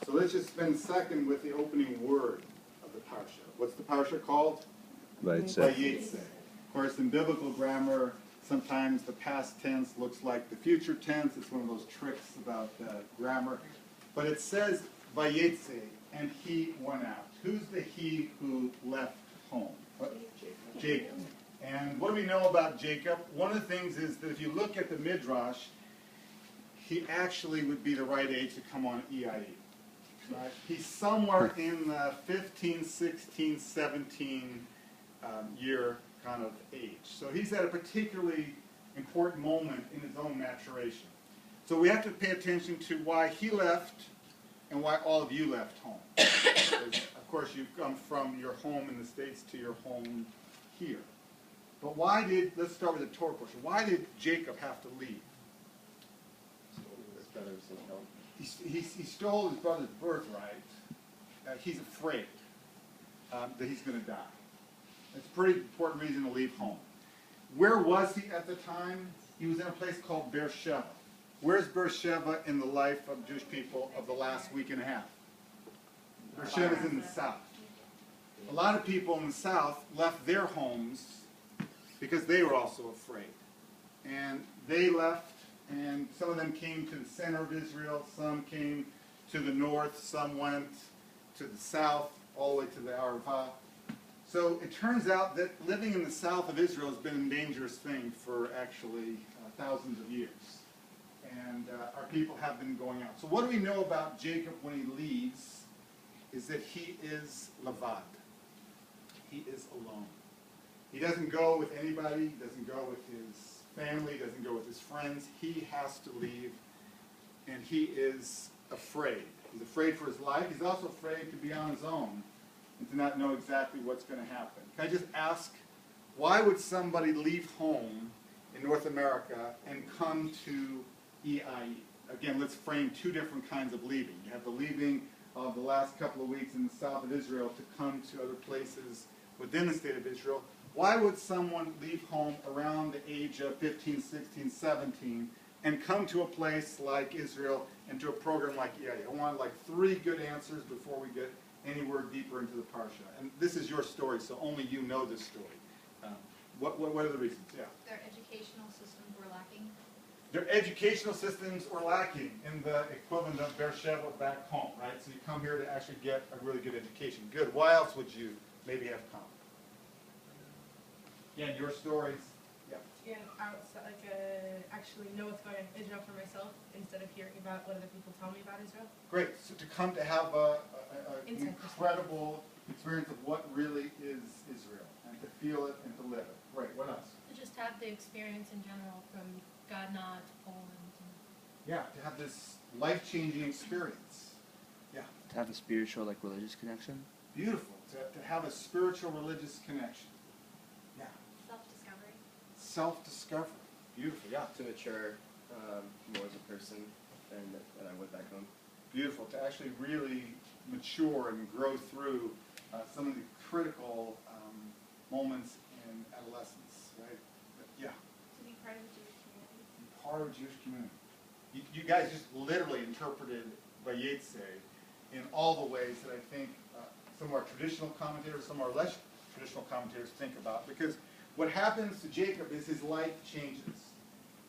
So let's just spend a second with the opening word of the parsha. What's the parsha called? Vayeitzei. Vayeitzei. Of course, in biblical grammar, sometimes the past tense looks like the future tense. It's one of those tricks about grammar. But it says Vayeitzei, and he went out. Who's the he who left home? Jacob. And what do we know about Jacob? One of the things is that if you look at the Midrash, he actually would be the right age to come on EIE. Right? He's somewhere in the 15, 16, 17 year kind of age. So he's at a particularly important moment in his own maturation. So we have to pay attention to why he left and why all of you left home. Because, of course, you've come from your home in the States to your home here. But why did, let's start with the Torah portion. Why did Jacob have to leave? He stole his brother's birthright. He's afraid that he's going to die. It's a pretty important reason to leave home. Where was he at the time? He was in a place called Beersheba. Where's Beersheba in the life of Jewish people of the last week and a half? Beersheba is in the south. A lot of people in the south left their homes because they were also afraid. And they left, and some of them came to the center of Israel, some came to the north, some went to the south, all the way to the Arava. So it turns out that living in the south of Israel has been a dangerous thing for actually thousands of years. And our people have been going out. So what do we know about Jacob when he leaves is that he is levad. He is alone. He doesn't go with anybody. He doesn't go with his family. He doesn't go with his friends. He has to leave, and he is afraid. He's afraid for his life. He's also afraid to be on his own and to not know exactly what's going to happen. Can I just ask, why would somebody leave home in North America and come to EIE? Again, let's frame two different kinds of leaving. You have the leaving of the last couple of weeks in the south of Israel to come to other places within the state of Israel. Why would someone leave home around the age of 15, 16, 17 and come to a place like Israel and to a program like EIE? I want like 3 good answers before we get anywhere deeper into the parsha. And this is your story, so only you know this story. What are the reasons? Yeah. Their educational systems were lacking. Their educational systems are lacking in the equivalent of Beersheba back home, right? So you come here to actually get a really good education. Good. Why else would you maybe have come? Again, your stories. Yeah. Yeah, I would actually know what's going on in Israel for myself instead of hearing about what other people tell me about Israel. Great. So to come to have an incredible experience of what really is Israel and to feel it and to live it. Great. What else? To just have the experience in general from Ghana to Poland. Yeah, to have this life-changing experience. Yeah. To have a spiritual, like, religious connection. Beautiful. To have a spiritual, religious connection. Yeah. Self-discovery. Self-discovery. Beautiful. Yeah. To mature more as a person than I would back home. Beautiful. To actually really mature and grow through some of the critical moments in adolescence, right? But yeah. To be part of the Jewish community. Be part of the Jewish community. You guys just literally interpreted Vayeitzei in all the ways that I think some of our traditional commentators, some of our less traditional commentators think about. Because what happens to Jacob is his life changes.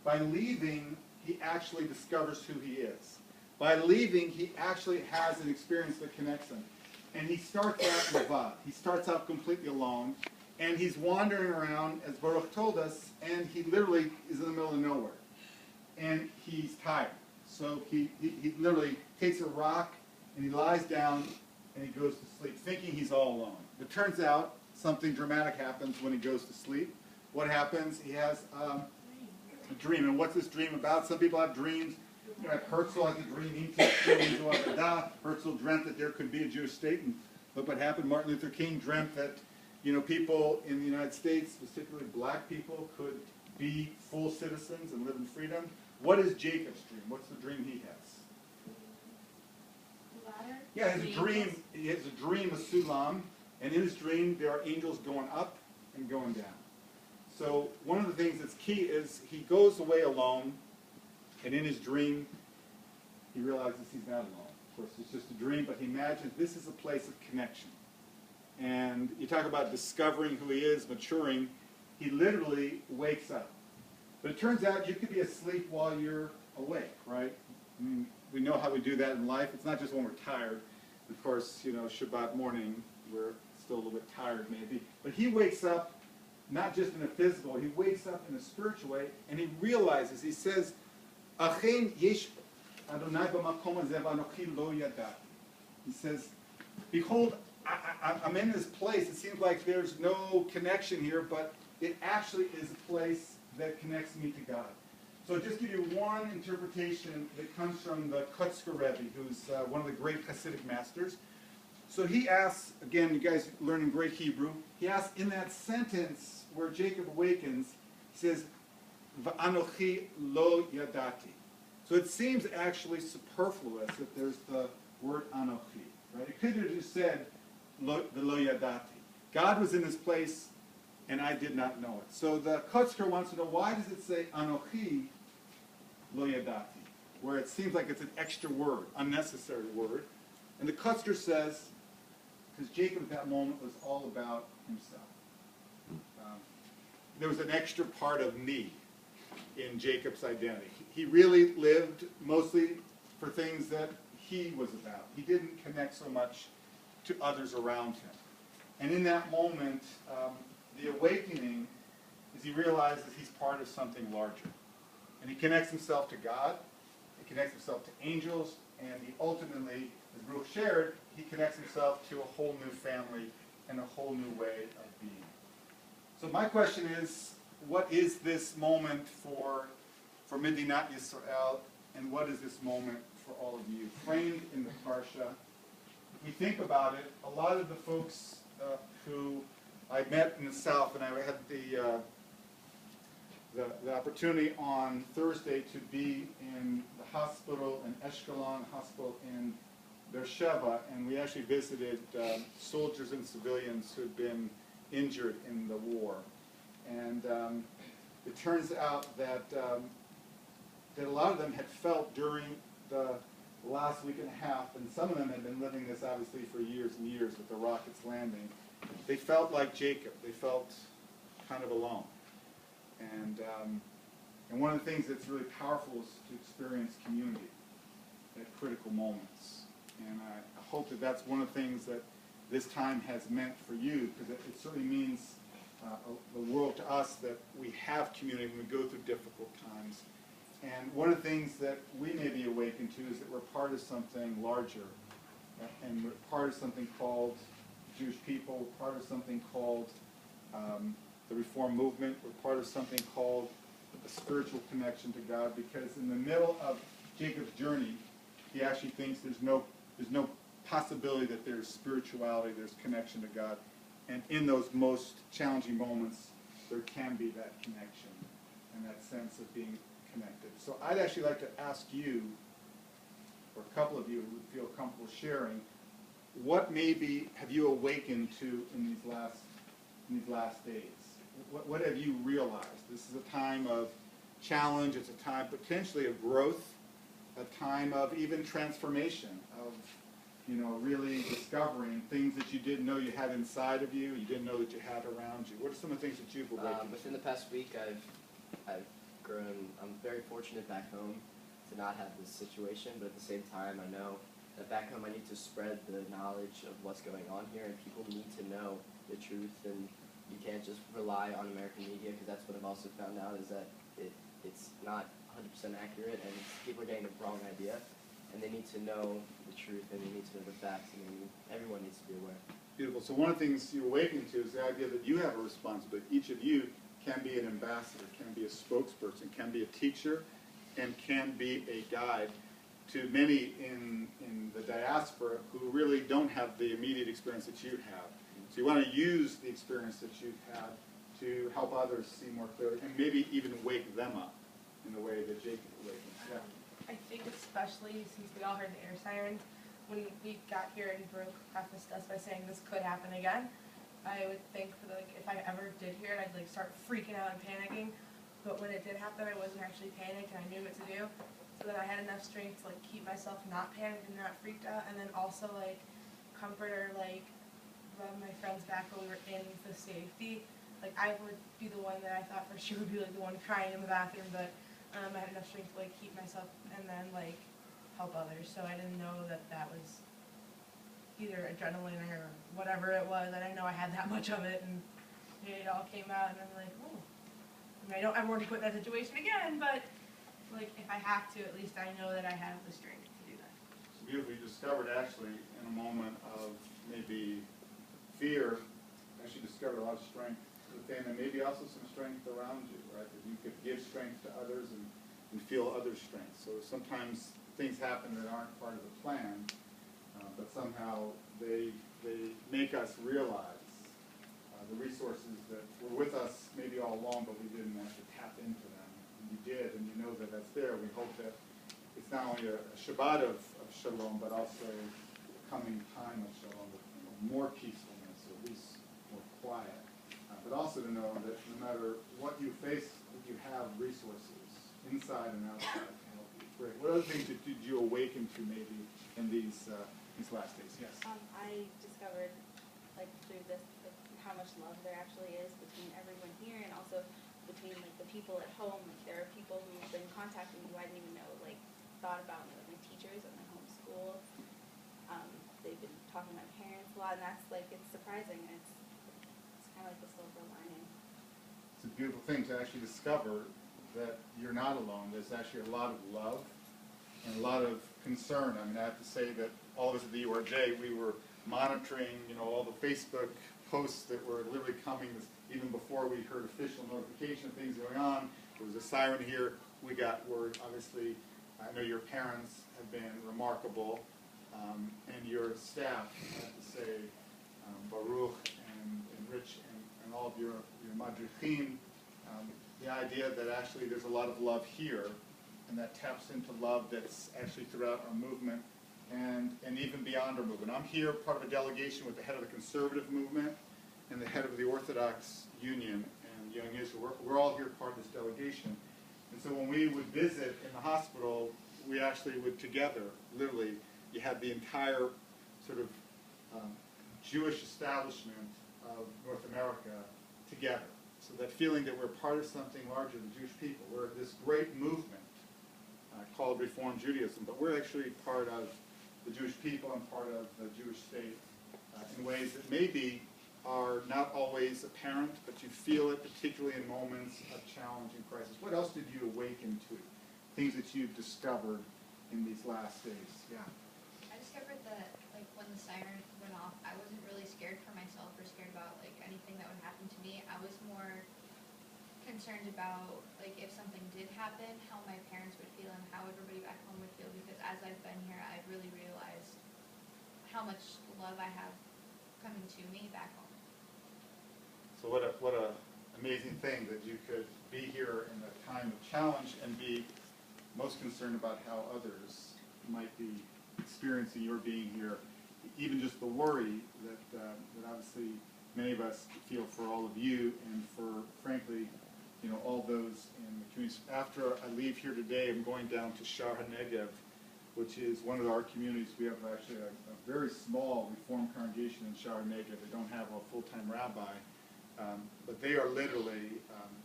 By leaving, he actually discovers who he is. By leaving, he actually has an experience that connects him. And he starts out levad. He starts out completely alone. And he's wandering around, as Baruch told us, and he literally is in the middle of nowhere. And he's tired. So he literally takes a rock, and he lies down, and he goes to sleep, thinking he's all alone. It turns out something dramatic happens when he goes to sleep. What happens? He has a dream. And what's this dream about? Some people have dreams. You know, Herzl has a dream. Herzl dreamt that there could be a Jewish state. And look what happened. Martin Luther King dreamt that, you know, people in the United States, particularly black people, could be full citizens and live in freedom. What is Jacob's dream? What's the dream he has? Ladder? Yeah, he has a dream. He has a dream of Sulam, and in his dream there are angels going up and going down. So one of the things that's key is he goes away alone, and in his dream he realizes he's not alone. course, it's just a dream, but he imagines this is a place of connection. And you talk about discovering who he is, maturing, he literally wakes up. But it turns out you could be asleep while you're awake, right? I mean, we know how we do that in life. It's not just when we're tired. Of course, you know, Shabbat morning, we're still a little bit tired maybe. But he wakes up, not just in a physical, he wakes up in a spiritual way, and he realizes, he says, "Achen yesh Adonai b'makom hazeh v'anochi lo yadati." He says, behold, I'm in this place. It seems like there's no connection here, but it actually is a place that connects me to God. So I'll just give you one interpretation that comes from the Kotzker Rebbe, who's one of the great Hasidic masters. So he asks, again, you guys learning great Hebrew, he asks in that sentence where Jacob awakens, he says, "V'anochi lo yadati." So it seems actually superfluous if there's the word anochi, right? It could have just said, the lo yadati. God was in this place, and I did not know it. So the Kotzker wants to know, why does it say anochi lo yadati, where it seems like it's an extra word, unnecessary word. And the Kotzker says, because Jacob at that moment was all about himself. There was an extra part of me in Jacob's identity. He really lived mostly for things that he was about. He didn't connect so much to others around him. And in that moment, the awakening is he realizes he's part of something larger. And he connects himself to God, he connects himself to angels, and he ultimately, as Baruch shared, he connects himself to a whole new family and a whole new way of being. So my question is, what is this moment for Medinat Yisrael, and what is this moment for all of you? Framed in the Parsha, if we think about it, a lot of the folks who I met in the South, and I had the opportunity on Thursday to be in the hospital in Eshkelon, hospital in Beersheba, and we actually visited soldiers and civilians who had been injured in the war. And it turns out that a lot of them had felt during the last week and a half, and some of them had been living this obviously for years and years with the rockets landing, they felt like Jacob. They felt kind of alone. And one of the things that's really powerful is to experience community at critical moments. And I hope that that's one of the things that this time has meant for you, because it certainly means the world to us that we have community when we go through difficult times. And one of the things that we may be awakened to is that we're part of something larger, and we're part of something called Jewish people, we're part of something called the Reform movement, we're part of something called a spiritual connection to God, because in the middle of Jacob's journey, he actually thinks there's no possibility that there's spirituality, there's connection to God. And in those most challenging moments, there can be that connection and that sense of being connected. So I'd actually like to ask you, or a couple of you who would feel comfortable sharing, what maybe have you awakened to in these last days? What have you realized? This is a time of challenge, it's a time potentially of growth, a time of even transformation, of really discovering things that you didn't know you had inside of you didn't know that you had around you. What are some of the things that you've awakened? Within the past week, I've grown. I'm very fortunate back home to not have this situation, but at the same time, I know that back home I need to spread the knowledge of what's going on here, and people need to know the truth, and you can't just rely on American media, because that's what I've also found out, is that it's not 100% accurate, and people are getting the wrong idea, and they need to know the truth, and they need to know the facts, and everyone needs to be aware. Beautiful. So one of the things you awaken to is the idea that you have a responsibility. Each of you can be an ambassador, can be a spokesperson, can be a teacher, and can be a guide to many in the diaspora who really don't have the immediate experience that you have. So you want to use the experience that you've had to help others see more clearly, and maybe even wake them up in the way that Jacob awakened. Yeah. I think especially since we all heard the air sirens, when we got here and Baruch prefaced us by saying this could happen again, I would think that if I ever did hear it, I'd start freaking out and panicking. But when it did happen, I wasn't actually panicked and I knew what to do. so that I had enough strength to like keep myself not panicked and not freaked out, and then also like comfort or like rub my friends back when we were in the safety. Like I would be the one that I thought for sure would be like the one crying in the bathroom, but I had enough strength to like keep myself and then like help others. So I didn't know that that was either adrenaline or whatever it was. I didn't know I had that much of it, and it all came out, and I'm like, oh. I mean, I don't ever want to put in that situation again, but like if I have to, at least I know that I have the strength to do that. It's beautiful. You discovered actually in a moment of maybe fear, actually discovered a lot of strength within, and maybe also some strength around you, right? That you could give strength to others and feel others' strength. So sometimes things happen that aren't part of the plan, but somehow they make us realize the resources that were with us maybe all along, but we didn't actually tap into them. And you did, and you know that that's there. We hope that it's not only a Shabbat of shalom, but also a coming time of shalom, with more peacefulness, or at least more quiet. But also to know that no matter what you face, that you have resources inside and outside to help you. Great. What other things did you awaken to maybe in these last days? Yes. I discovered, like through this, like, how much love there actually is between everyone here, and also between like the people at home. Like there are people who've been contacting me who I didn't even know, like thought about me, like my teachers at my home school. They've been talking to my parents a lot, and that's like it's surprising. It's kind of like the silver lining. It's a beautiful thing to actually discover that you're not alone. There's actually a lot of love and a lot of concern. I mean, I have to say that all of us at the URJ, we were monitoring, all the Facebook posts that were literally coming even before we heard official notification of things going on. There was a siren here. We got word, obviously. I know your parents have been remarkable, and your staff, I have to say, Baruch and Rich and all of your madrichim, the idea that actually there's a lot of love here, and that taps into love that's actually throughout our movement and even beyond our movement. I'm here part of a delegation with the head of the conservative movement and the head of the Orthodox Union and Young Israel. We're all here part of this delegation. And so when we would visit in the hospital, we actually would together, literally, you had the entire sort of Jewish establishment of North America together. So that feeling that we're part of something larger than Jewish people. We're this great movement called Reform Judaism, but we're actually part of the Jewish people and part of the Jewish state in ways that maybe are not always apparent, but you feel it particularly in moments of challenge and crisis. What else did you awaken to? Things that you've discovered in these last days? Yeah. I discovered that, like, when the siren went off, I wasn't really scared for myself or scared about, like, anything that would happen to me. I was more concerned about, like, if something did happen, how my parents would feel and how everybody back home would feel, because as I've been here, I've really realized how much love I have coming to me back home. So what a amazing thing that you could be here in a time of challenge and be most concerned about how others might be experiencing your being here. Even just the worry that obviously many of us feel for all of you and for, frankly, all those in the community. After I leave here today, I'm going down to Shar HaNegev, which is one of our communities. We have actually a very small Reform congregation in Shar HaNegev. They don't have a full-time rabbi, but they are literally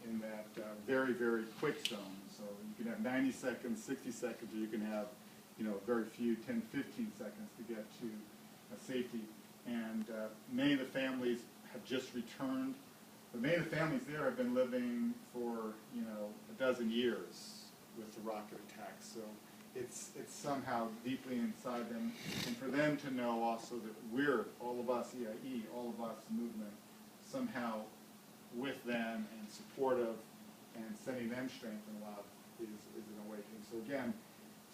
in that very, very quick zone. So you can have 90 seconds, 60 seconds, or you can have, very few, 10, 15 seconds to get to safety. And many of the families have just returned. But many of the families there have been living for, a dozen years with the rocket attacks. So it's somehow deeply inside them. And for them to know also that we're, all of us, EIE, all of us movement, somehow with them and supportive and sending them strength and love is an awakening. So again,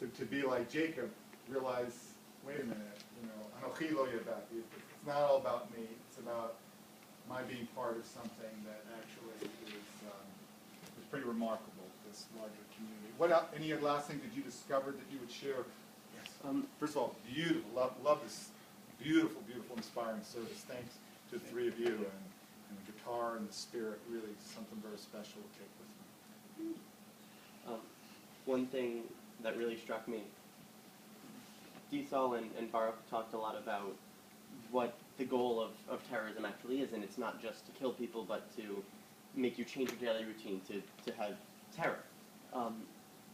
to be like Jacob, realize, wait a minute, Anochi lo yadati. It's not all about me. It's about my being part of something that actually is pretty remarkable, this larger community. What else, any last thing that you discovered that you would share? Yes. First of all, beautiful. Love this beautiful, beautiful, inspiring service. Thanks to the three of you and the guitar and the spirit. Really something very special to take with me. One thing that really struck me. Diesel and Baruch talked a lot about what the goal of terrorism actually is, and it's not just to kill people, but to make you change your daily routine to have terror.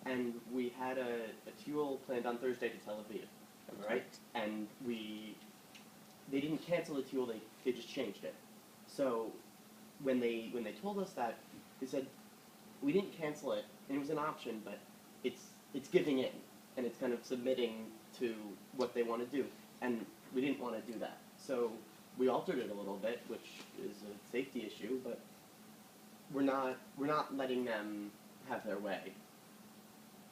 And we had a fuel planned on Thursday to Tel Aviv, am I right? And they didn't cancel the fuel, they just changed it. So when they told us that, they said, we didn't cancel it, and it was an option, but it's giving in, and it's kind of submitting to what they want to do, and we didn't want to do that. So we altered it a little bit, which is a safety issue, but we're not letting them have their way.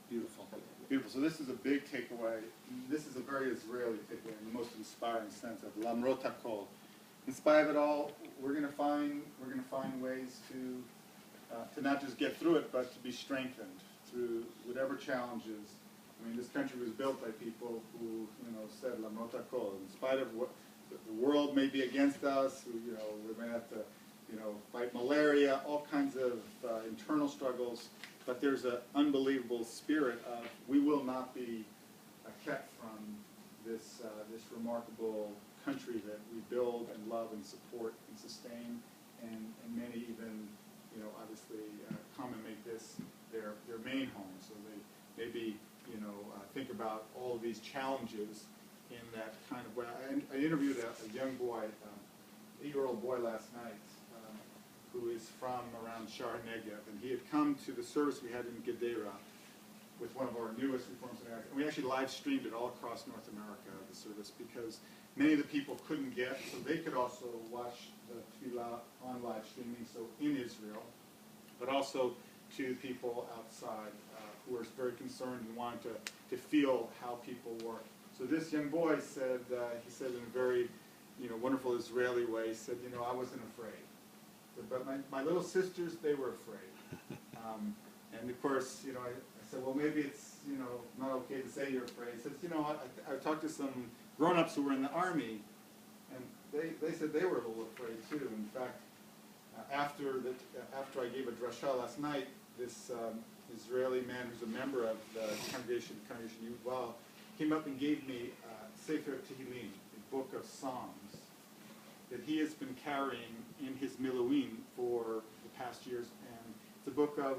Beautiful. Beautiful. So this is a big takeaway. This is a very Israeli takeaway in the most inspiring sense of Lamrot HaKol. In spite of it all, we're going to find ways to not just get through it, but to be strengthened through whatever challenges. I mean, this country was built by people who, said Lamrot HaKol. In spite of what the world may be against us, we may have to, fight malaria, all kinds of internal struggles. But there's an unbelievable spirit of we will not be kept from this remarkable country that we build and love and support and sustain, and many even, obviously come and make this their main home. So they maybe, think about all of these challenges in that kind of way. I interviewed a young boy, 8-year-old boy last night, who is from around Shar Negev, and he had come to the service we had in Gedera with one of our newest Reform Judaism. And we actually live streamed it all across North America, the service, because many of the people couldn't get, so they could also watch the Tefillah on live streaming, so in Israel, but also to people outside who are very concerned and wanted to feel how people work. So this young boy said, he said in a very wonderful Israeli way, he said, I wasn't afraid. But my little sisters, they were afraid. And of course, I said, well, maybe it's, not okay to say you're afraid. He says, I talked to some grown-ups who were in the army, and they said they were a little afraid too. In fact, after I gave a drasha last night, this Israeli man who's a member of the congregation Yuval, came up and gave me Sefer Tehillim, a book of Psalms, that he has been carrying in his miluim for the past years. And it's a book of,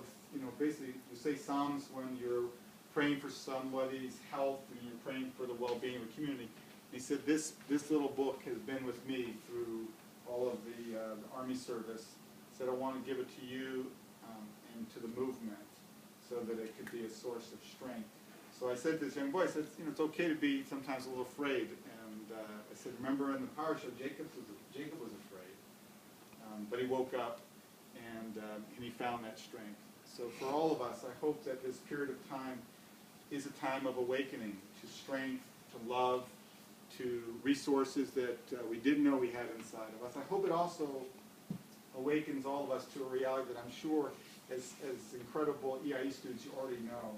basically you say Psalms when you're praying for somebody's health and you're praying for the well-being of a community. And he said, this little book has been with me through all of the Army service. He said, I want to give it to you and to the movement so that it could be a source of strength. So I said to this young boy, I said, it's okay to be sometimes a little afraid. And I said, remember in the parasha, Jacob was afraid. But he woke up and he found that strength. So for all of us, I hope that this period of time is a time of awakening to strength, to love, to resources that we didn't know we had inside of us. I hope it also awakens all of us to a reality that I'm sure as incredible EIE students you already know,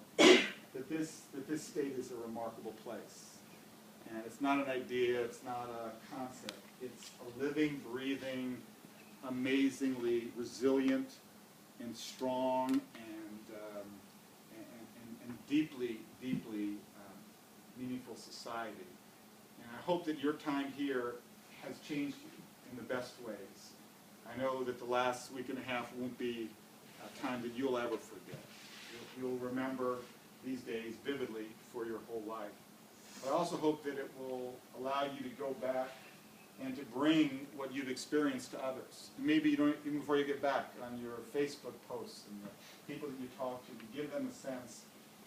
that this state is a remarkable place. And it's not an idea, it's not a concept. It's a living, breathing, amazingly resilient and strong and deeply, deeply meaningful society. And I hope that your time here has changed you in the best ways. I know that the last week and a half won't be a time that you'll ever forget. You'll remember these days vividly for your whole life. But I also hope that it will allow you to go back and to bring what you've experienced to others. And maybe you don't, even before you get back, on your Facebook posts and the people that you talk to give them a sense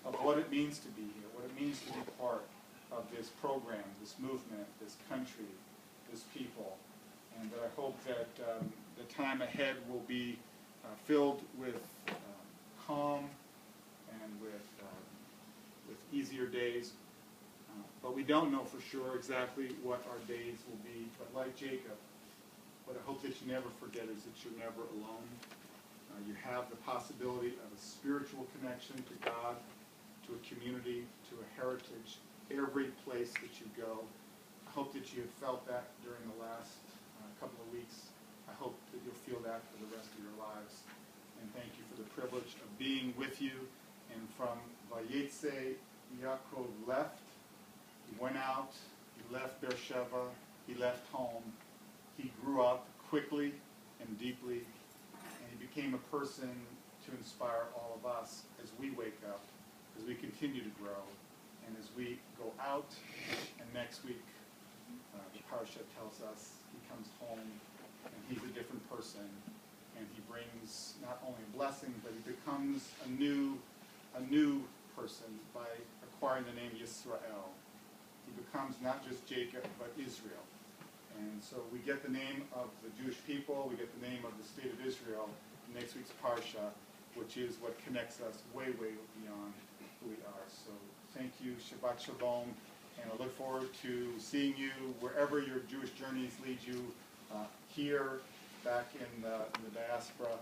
of what it means to be here, what it means to be part of this program, this movement, this country, this people. And that I hope that the time ahead will be filled with calm and with easier days. But we don't know for sure exactly what our days will be. But like Jacob, what I hope that you never forget is that you're never alone. You have the possibility of a spiritual connection to God, to a community, to a heritage, every place that you go. I hope that you have felt that during the last couple of weeks. I hope that you'll feel that for the rest of your lives. And thank you for the privilege of being with you and from Vayeitzei, Yaakov left. He went out. He left Beersheba. He left home. He grew up quickly and deeply, and he became a person to inspire all of us as we wake up, as we continue to grow, and as we go out. And next week, the parsha tells us he comes home, and he's a different person, and he brings not only a blessing, but he becomes a new person by acquiring the name Yisrael. He becomes not just Jacob, but Israel. And so we get the name of the Jewish people, we get the name of the state of Israel in next week's parsha, which is what connects us way, way beyond who we are. So thank you, Shabbat Shalom, and I look forward to seeing you wherever your Jewish journeys lead you, here, back in the diaspora,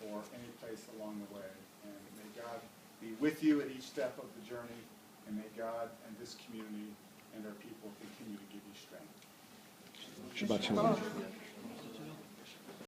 or any place along the way. And may God be with you at each step of the journey, and may God and this community and our people continue to give you strength. Shabbat Shalom.